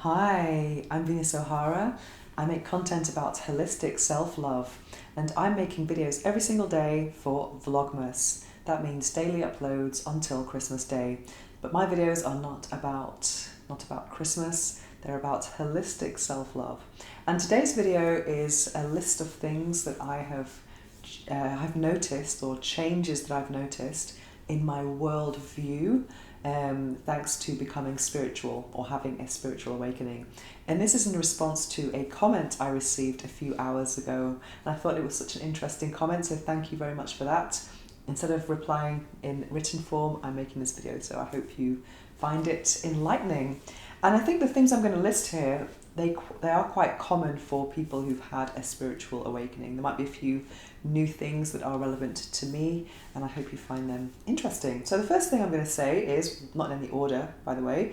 Hi, I'm Venus O'Hara. I make content about holistic self-love and I'm making videos every single day for Vlogmas. That means daily uploads until Christmas Day. But my videos are not about Christmas, they're about holistic self-love. And today's video is a list of things that I've noticed, or changes that I've noticed in my worldview, thanks to becoming spiritual or having a spiritual awakening. And this is in response to a comment I received a few hours ago. And I thought it was such an interesting comment, so thank you very much for that. Instead of replying in written form, I'm making this video, so I hope you find it enlightening. And I think the things I'm going to list here, they are quite common for people who've had a spiritual awakening. There might be a few new things that are relevant to me, and I hope you find them interesting. So the first thing I'm going to say is, not in any order, by the way,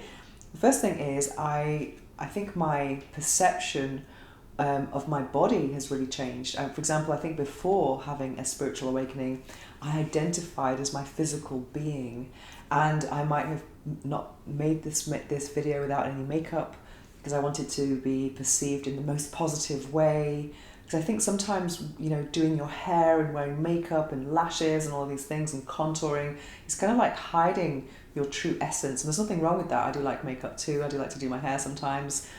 the first thing is I think my perception of my body has really changed. For example, I think before having a spiritual awakening, I identified as my physical being, and I might have not made this video without any makeup because I wanted to be perceived in the most positive way. Because I think sometimes, doing your hair and wearing makeup and lashes and all of these things and contouring is kind of like hiding your true essence. And there's nothing wrong with that. I do like makeup too. I do like to do my hair sometimes.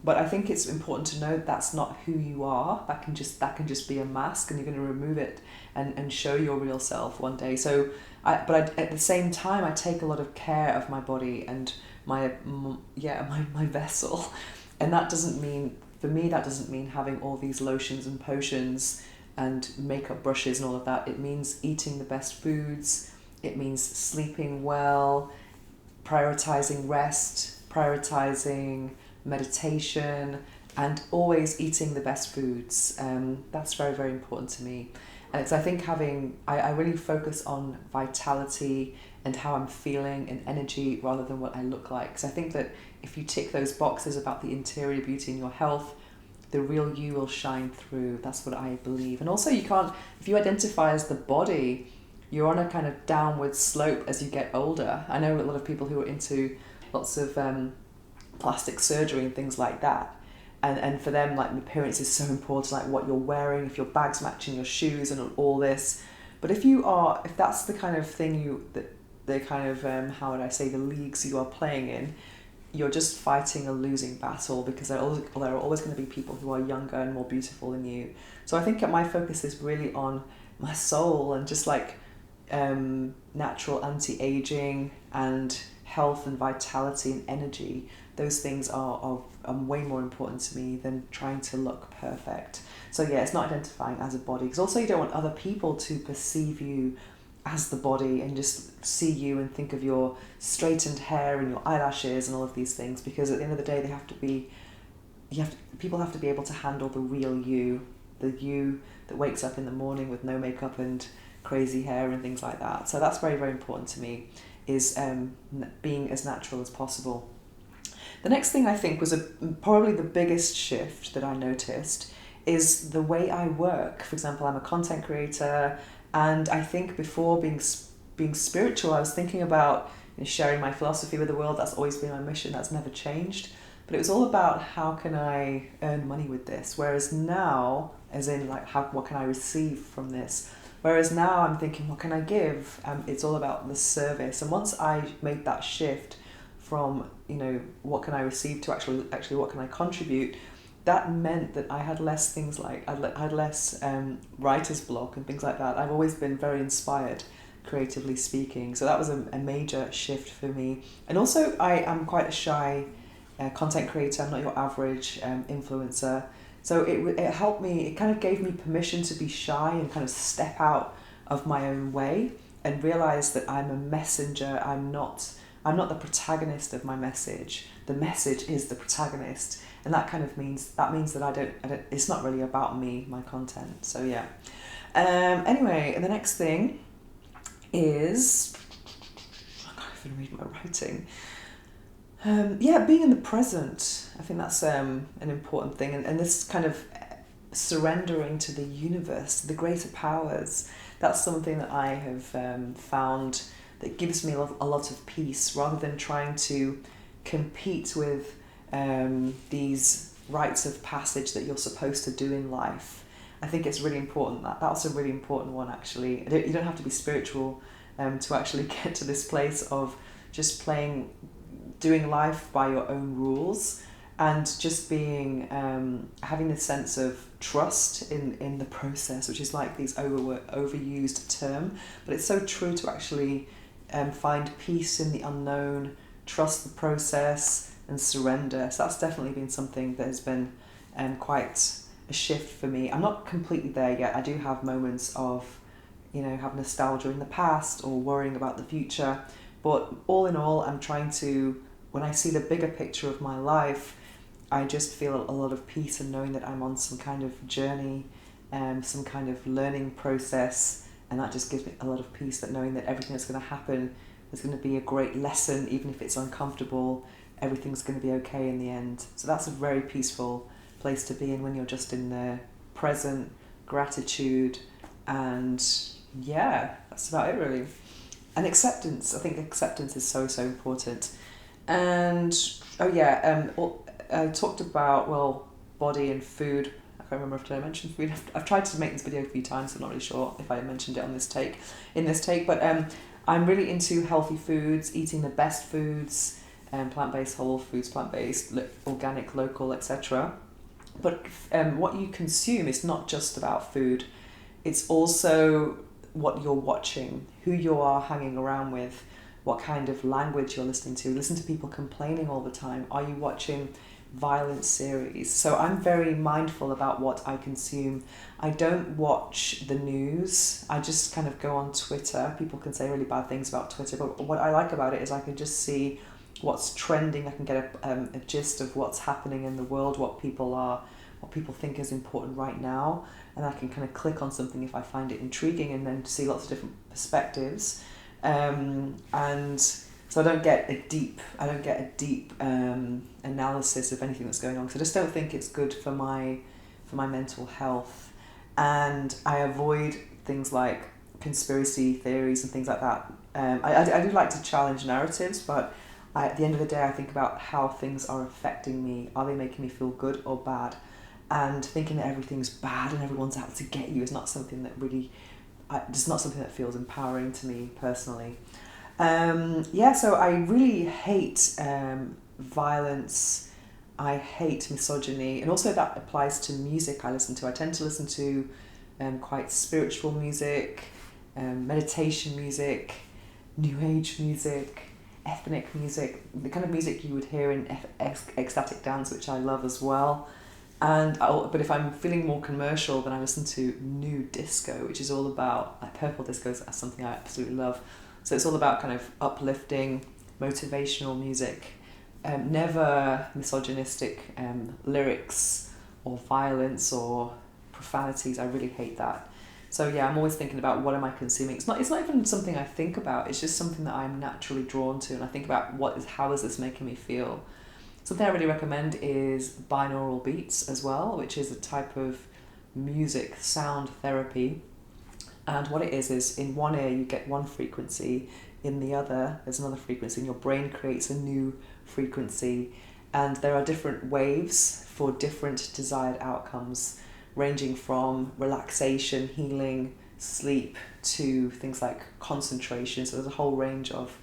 But I think it's important to know that's not who you are. That can just be a mask, and you're going to remove it and show your real self one day. So, at the same time, I take a lot of care of my body and my vessel, and that doesn't mean, for me, that doesn't mean having all these lotions and potions and makeup brushes and all of that. It means eating the best foods. It means sleeping well, prioritizing rest, prioritizing meditation, and always eating the best foods. That's very, very important to me. And it's, I think, I really focus on vitality and how I'm feeling and energy rather than what I look like. Because I think that if you tick those boxes about the interior beauty and your health, the real you will shine through. That's what I believe. And also, if you identify as the body, you're on a kind of downward slope as you get older. I know a lot of people who are into lots of plastic surgery and things like that. And for them, like, appearance is so important, like what you're wearing, if your bag's matching your shoes and all this. But if that's the kind of thing how would I say, the leagues you are playing in, you're just fighting a losing battle, because there are always going to be people who are younger and more beautiful than you. So I think my focus is really on my soul and just like natural anti-aging and health and vitality and energy. Those things are way more important to me than trying to look perfect. So yeah, it's not identifying as a body, because also you don't want other people to perceive you as the body and just see you and think of your straightened hair and your eyelashes and all of these things, because at the end of the day people have to be able to handle the real you, the you that wakes up in the morning with no makeup and crazy hair and things like that. So that's very, very important to me, is being as natural as possible. The next thing I think was probably the biggest shift that I noticed is the way I work. For example, I'm a content creator, and I think before being spiritual, I was thinking about sharing my philosophy with the world. That's always been my mission. That's never changed. But it was all about how can I earn money with this? Whereas now, as in like what can I receive from this? Whereas now I'm thinking, what can I give? It's all about the service. And once I made that shift from, what can I receive to actually what can I contribute, that meant that I had less things like, I had less writer's block and things like that. I've always been very inspired, creatively speaking. So that was a major shift for me. And also, I am quite a shy content creator. I'm not your average influencer. So it helped me, it kind of gave me permission to be shy and kind of step out of my own way and realize that I'm a messenger. I'm not the protagonist of my message. The message is the protagonist. And that kind of means that I don't, it's not really about me, my content. So yeah. Anyway, and the next thing is, I can't even read my writing. Being in the present. I think that's an important thing. And this kind of surrendering to the universe, the greater powers, that's something that I have found that gives me a lot of peace, rather than trying to compete with these rites of passage that you're supposed to do in life. I think it's really important. That's a really important one, actually. You don't have to be spiritual to actually get to this place of just doing life by your own rules, and just being having this sense of trust in the process, which is like this overused term, but it's so true to actually find peace in the unknown, trust the process, and surrender. So that's definitely been something that has been quite a shift for me. I'm not completely there yet. I do have moments of, have nostalgia in the past or worrying about the future, but all in all, I'm trying to, when I see the bigger picture of my life, I just feel a lot of peace in knowing that I'm on some kind of journey, some kind of learning process, and that just gives me a lot of peace, that knowing that everything that's going to happen is going to be a great lesson, even if it's uncomfortable, everything's going to be okay in the end. So that's a very peaceful place to be in, when you're just in the present, gratitude, and yeah, that's about it really. And acceptance, I think acceptance is so important. And I talked about, body and food. I can't remember if I mentioned food. I've tried to make this video a few times, so I'm not really sure if I mentioned it in this take, but I'm really into healthy foods, eating the best foods, plant-based, whole foods, plant-based, organic, local, etc. But what you consume is not just about food. It's also what you're watching, who you are hanging around with, what kind of language you're listening to. Listen to people complaining all the time. Are you watching violent series? So I'm very mindful about what I consume. I don't watch the news. I just kind of go on Twitter. People can say really bad things about Twitter, but what I like about it is I can just see what's trending. I can get a gist of what's happening in the world, what people think is important right now, and I can kind of click on something if I find it intriguing, and then see lots of different perspectives. And so I don't get a deep analysis of anything that's going on, because I just don't think it's good for my mental health. And I avoid things like conspiracy theories and things like that. I do like to challenge narratives, but at the end of the day, I think about how things are affecting me. Are they making me feel good or bad? And thinking that everything's bad and everyone's out to get you is not something that really, it's not something that feels empowering to me personally. So I really hate violence. I hate misogyny, and also that applies to music I listen to. I tend to listen to quite spiritual music, meditation music, new age music, ethnic music, the kind of music you would hear in ecstatic dance, which I love as well. But if I'm feeling more commercial, then I listen to new disco, which is all about, like, purple disco is something I absolutely love. So it's all about kind of uplifting, motivational music, never misogynistic lyrics or violence or profanities. I really hate that. So yeah, I'm always thinking about, what am I consuming? It's not even something I think about. It's just something that I'm naturally drawn to, and I think about how is this making me feel. Something I really recommend is binaural beats as well, which is a type of music sound therapy. And what it is in one ear you get one frequency, in the other there's another frequency, and your brain creates a new frequency. And there are different waves for different desired outcomes, ranging from relaxation, healing, sleep, to things like concentration. So there's a whole range of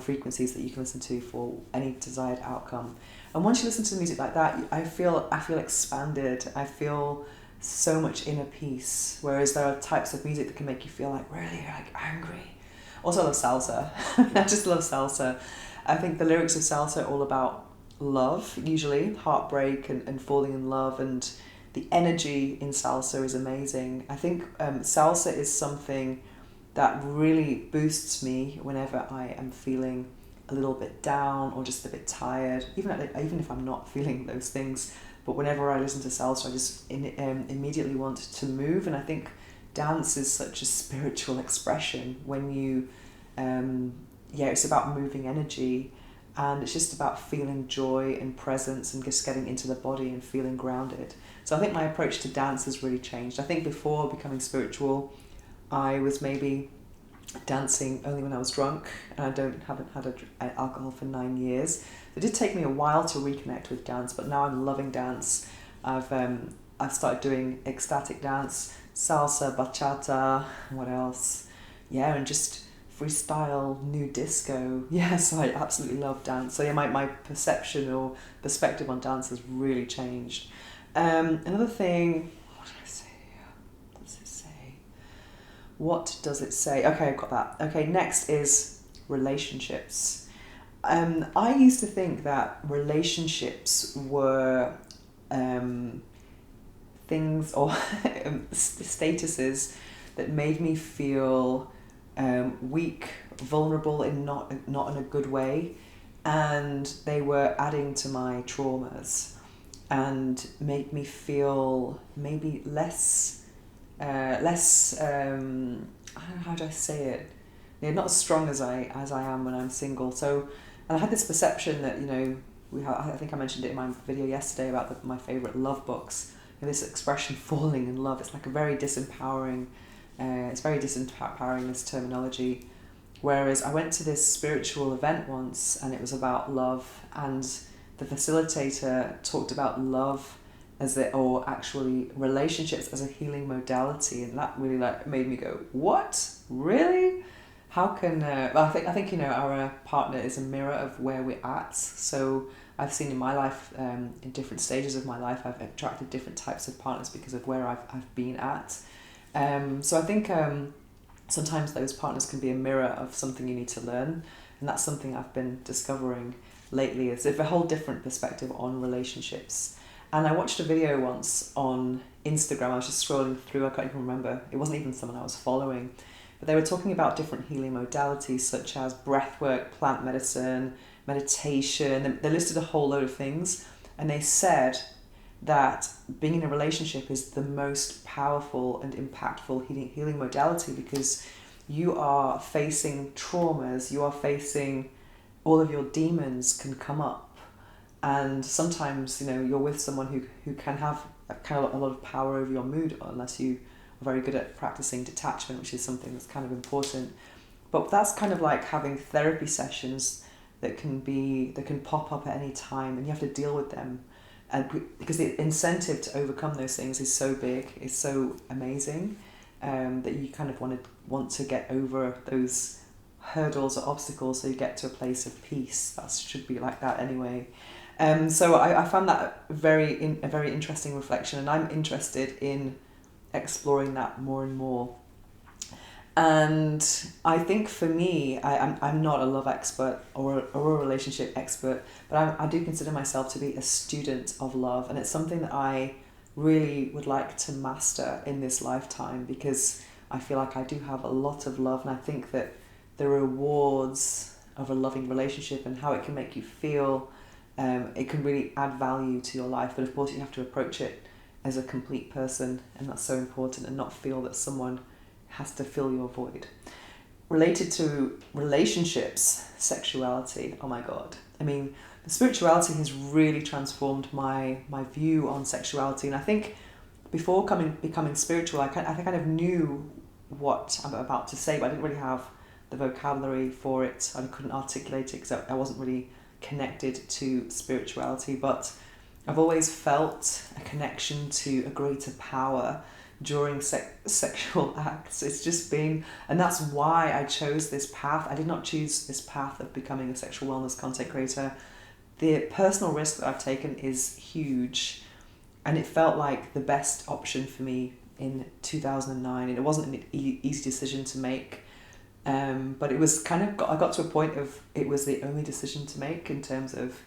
frequencies that you can listen to for any desired outcome. And once you listen to music like that, I feel expanded. I feel so much inner peace. Whereas there are types of music that can make you feel like really angry. Also, I love salsa. I just love salsa. I think the lyrics of salsa are all about love, usually heartbreak and falling in love, and the energy in salsa is amazing. I think salsa is something that really boosts me whenever I am feeling a little bit down or just a bit tired, even if I'm not feeling those things. But whenever I listen to salsa, I just immediately want to move. And I think dance is such a spiritual expression when you, it's about moving energy, and it's just about feeling joy and presence and just getting into the body and feeling grounded. So I think my approach to dance has really changed. I think before becoming spiritual, I was maybe dancing only when I was drunk, and I haven't had alcohol for 9 years. It did take me a while to reconnect with dance, but now I'm loving dance. I've started doing ecstatic dance, salsa, bachata, what else? Yeah, and just freestyle, new disco. Yeah, so I absolutely love dance. So yeah, my perception or perspective on dance has really changed. Another thing, what did I say? What does it say? What does it say? Okay, I've got that. Okay, next is relationships. I used to think that relationships were things or statuses that made me feel weak, vulnerable in not in a good way, and they were adding to my traumas and made me feel maybe less I don't know, how do I say it? Yeah, not as strong as I am when I'm single. So, and I had this perception that, you know, I think I mentioned it in my video yesterday about my favourite love books. You know, this expression "falling in love." It's like a very disempowering. It's very disempowering, this terminology. Whereas I went to this spiritual event once, and it was about love, and the facilitator talked about love or actually relationships as a healing modality, and that really like made me go, what, really? How can well, I think you know, our partner is a mirror of where we're at. So I've seen in my life, in different stages of my life, I've attracted different types of partners because of where I've been at. So I think sometimes those partners can be a mirror of something you need to learn, and that's something I've been discovering lately, is a whole different perspective on relationships. And I watched a video once on Instagram. I was just scrolling through, I can't even remember, it wasn't even someone I was following, but they were talking about different healing modalities such as breathwork, plant medicine, meditation. They listed a whole load of things, and they said that being in a relationship is the most powerful and impactful healing modality, because you are facing traumas, you are facing all of your demons can come up, and sometimes, you know, you're with someone who can have a lot of power over your mood, unless you are very good at practicing detachment, which is something that's kind of important. But that's kind of like having therapy sessions that can pop up at any time, and you have to deal with them. And because the incentive to overcome those things is so big, is so amazing, that you kind of want to get over those hurdles or obstacles so you get to a place of peace. That should be like that anyway. So I found that a very interesting reflection, and I'm interested in exploring that more and more. And I think for me, I'm not a love expert or a relationship expert, but I do consider myself to be a student of love, and it's something that I really would like to master in this lifetime, because I feel like I do have a lot of love, and I think that the rewards of a loving relationship and how it can make you feel, it can really add value to your life. But of course, you have to approach it as a complete person, and that's so important, and not feel that someone has to fill your void. Related to relationships, sexuality, oh my god. I mean, the spirituality has really transformed my view on sexuality, and I think before becoming spiritual, I kind of knew what I'm about to say, but I didn't really have the vocabulary for it. I couldn't articulate it because I wasn't really connected to spirituality, but I've always felt a connection to a greater power during sexual acts. It's just been, and that's why I chose this path. I did not choose this path of becoming a sexual wellness content creator. The personal risk that I've taken is huge, and it felt like the best option for me in 2009, and it wasn't an easy decision to make, but it was I got to a point of it was the only decision to make in terms of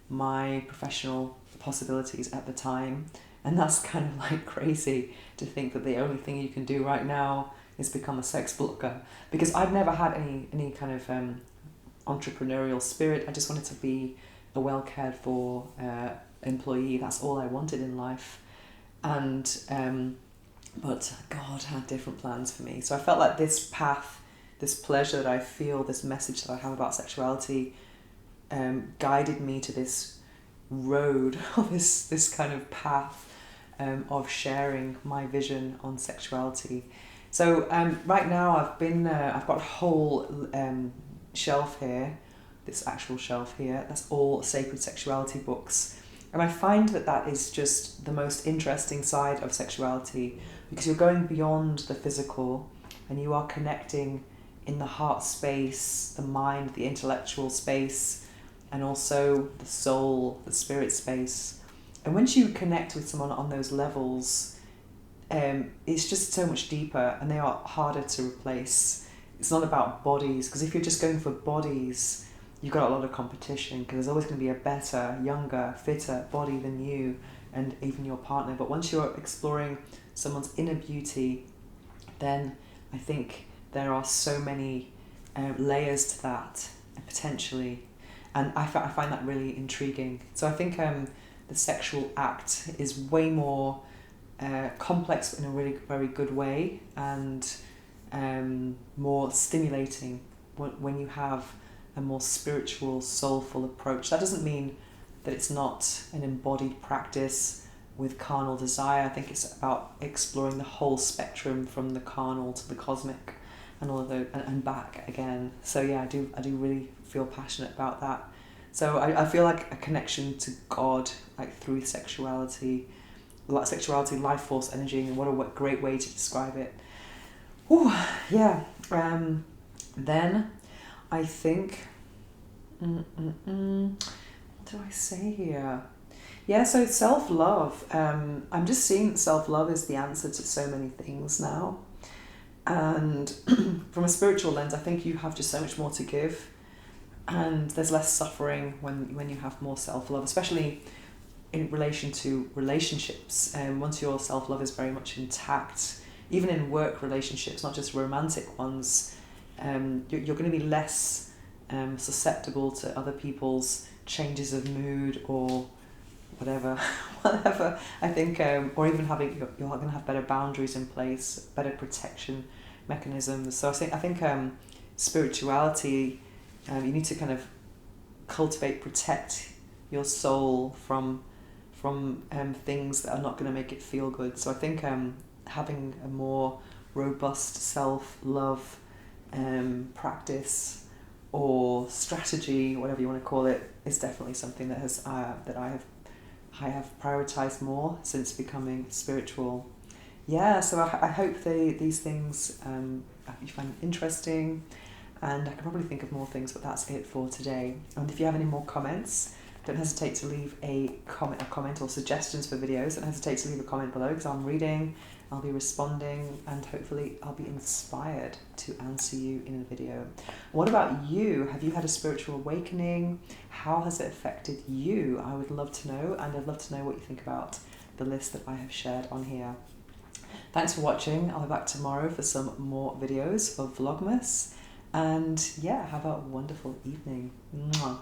my professional possibilities at the time. And that's kind of like crazy to think that the only thing you can do right now is become a sex blogger, because I'd never had any kind of entrepreneurial spirit. I just wanted to be a well cared for employee. That's all I wanted in life. And but God had different plans for me. So I felt like this path, this pleasure that I feel, this message that I have about sexuality, guided me to this road, or this kind of path of sharing my vision on sexuality. So right now I've got a whole shelf here. this actual shelf here. That's all sacred sexuality books. And I find that that is just the most interesting side of sexuality, because you're going beyond the physical and you are connecting in the heart space, the mind, the intellectual space, and also the soul, the spirit space. And once you connect with someone on those levels, it's just so much deeper, and they are harder to replace. It's not about bodies, because if you're just going for bodies, you've got a lot of competition, because there's always going to be a better, younger, fitter body than you and even your partner. But once you're exploring someone's inner beauty, then I think there are so many layers to that, potentially. And I find that really intriguing. So I think the sexual act is way more complex in a really very good way, and more stimulating when you have a more spiritual, soulful approach. That doesn't mean that it's not an embodied practice with carnal desire. I think it's about exploring the whole spectrum from the carnal to the cosmic and all of those, and back again. So yeah, I do really feel passionate about that. So I feel like a connection to God, like through sexuality, life force, energy, and what a great way to describe it. Ooh, yeah. Then I think, what do I say here? Yeah, so self-love. I'm just seeing that self-love is the answer to so many things now. And from a spiritual lens, I think you have just so much more to give. And there's less suffering when you have more self-love, especially in relation to relationships. Once your self-love is very much intact, even in work relationships, not just romantic ones, you're going to be less susceptible to other people's changes of mood or whatever. I think, or even you're going to have better boundaries in place, better protection mechanisms. So I think spirituality, you need to kind of protect your soul from things that are not going to make it feel good. So I think having a more robust self-love practice or strategy, whatever you want to call it, is definitely something that I have prioritized more since becoming spiritual. Yeah, so I hope these things you find interesting, and I can probably think of more things, but that's it for today. And if you have any more comments, don't hesitate to leave a comment or suggestions for videos. Don't hesitate to leave a comment below, because I'm reading, I'll be responding, and hopefully I'll be inspired to answer you in a video. What about you? Have you had a spiritual awakening? How has it affected you? I would love to know, and I'd love to know what you think about the list that I have shared on here. Thanks for watching. I'll be back tomorrow for some more videos of Vlogmas. And yeah, have a wonderful evening. Mwah.